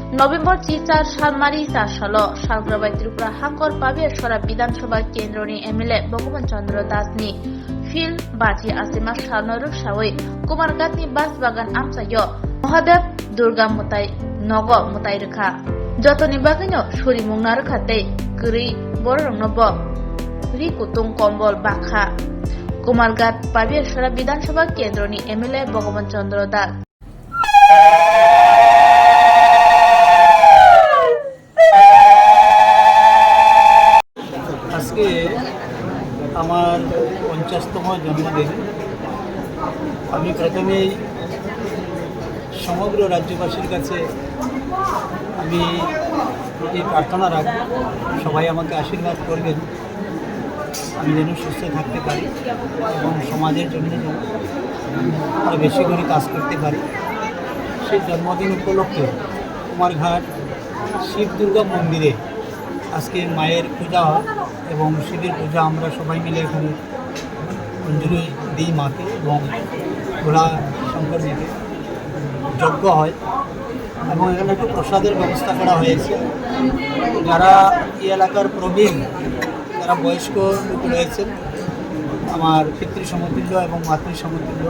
नवेम्बर 4 सालमारी 4 साल सालग्राबाई त्रिपुरा हांकर पाबियासरा विधानसभा केन्द्रनि एमएलए भगवान चंद्र दासनि फिल्ड बाजी आसिमा सालनरु सावै कुमारघाटनि बास बागान आमसायो महादेव दुर्गा मुताई नग मुताई रेखा जतनि बागैनो सुरि मुंना रेखाते गरी बररंगनब रि कुtung कम्बल बाखा कुमारघाट पाबियासरा विधानसभा केन्द्रनि एमएलए भगवान चंद्र दास আমার 50তম জন্মদিন আমি প্রথমেই সমগ্র রাজ্যবাসীর কাছে আমি এই প্রার্থনা রাখব সবাই আমাকে আশীর্বাদ করবেন আমি যেন সুস্থ থাকতে পারি এবং সমাজের জন্য যেন আরও বেশি করে কাজ করতে পারি সেই জন্মদিন উপলক্ষে কুমারঘাট শিব দুর্গা মন্দিরে আজকে মায়ের পূজা হয় এবং শিবের পূজা আমরা সবাই মিলে এখানে অঞ্জলি দিই মাকে এবং ভোলা শঙ্কর দিকে যজ্ঞ হয় এবং এখানে একটু প্রসাদের ব্যবস্থা করা হয়েছে যারা এই এলাকার প্রবীণ যারা বয়স্ক লোক রয়েছেন আমার পিতৃ সমতুল্য এবং মাতৃ সমতুল্য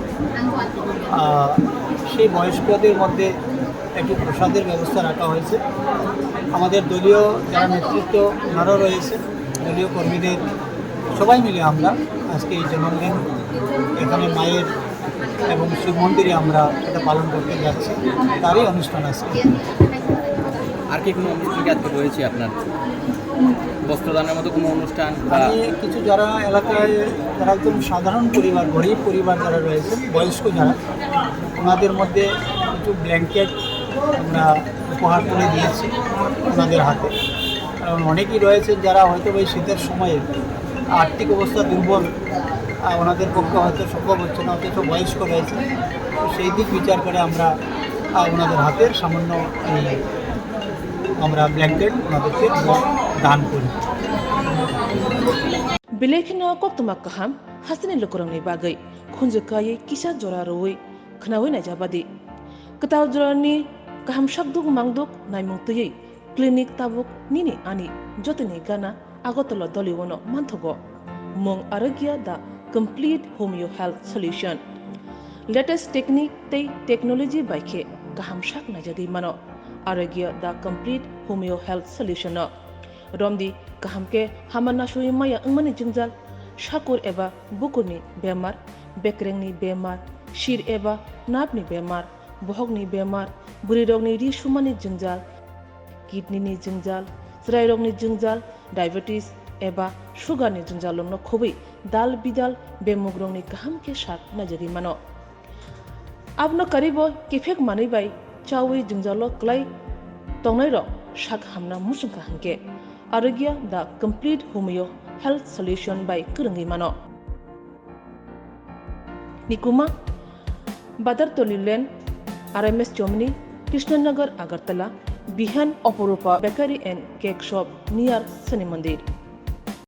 সেই বয়স্কদের মধ্যে একটু প্রসাদের ব্যবস্থা রাখা হয়েছে আমাদের দলীয় যারা নেতৃত্ব ওনারাও রয়েছে দলীয় কর্মীদের সবাই মিলে আমরা আজকে এই জন্মদিন এখানে মায়ের এবং শিব মন্দিরে আমরা এটা পালন করতে যাচ্ছি তারই অনুষ্ঠান আজকে। আর কি কোনো অনুষ্ঠান আজকে রয়েছে আপনার বস্ত্রদানের মতো কোনো অনুষ্ঠান? আমি কিছু যারা এলাকায় যারা একদম সাধারণ পরিবার গরিব পরিবার যারা রয়েছে বয়স্ক যারা ওনাদের মধ্যে কিছু ব্ল্যাঙ্কেট আমরা উপহার করে দিয়েছি ওনাদের হাতে কারণ অনেকেই রয়েছে যারা হয়তো ওই শীতের সময়ে আর্থিক অবস্থা দুর্বল ওনাদের পক্ষে হয়তো সম্ভব হচ্ছে না অথচ বয়স্ক রয়েছে তো সেই দিক বিচার করে আমরা ওনাদের হাতে সামান্য আমরা ব্ল্যাঙ্কেট ওনাদেরকে দান করি। Bilekhino koktuma kaham hasini lokorongni bagai khunjukai kisa jora roi khnawi na jabadi ketaw jorani kaham shakduk mangduk naimungtui clinic tabuk nini ani jotini gana agotolo doliwono manthogo mong arogya da complete homeo health solution latest technique tei technology baikhe kaham shak na jagi mano arogya da complete homeo health solution romdi kahamke hamana shui maya angmani jingjal shakur eba bukurni bemar bekrengni bemar shir eba napni bemar bohogni bemar buri rogni ri shumani jingjal kidney ni jingjal srai rogni jingjal diabetes eba sugar ni jingjal longno khobai dal bidal bemugrongni kahamke shak najagi mano abno karibo kefek manai bai chawi jingjalo klai tongnai ro shak hamna musungka hangke Arogya the complete homeo health solution by Kutung mano Nikuma Badar Tolilen RMS Germany Krishnanagar Agartala Bihan Oporupa Bakery and Cake Shop near Sani Mandir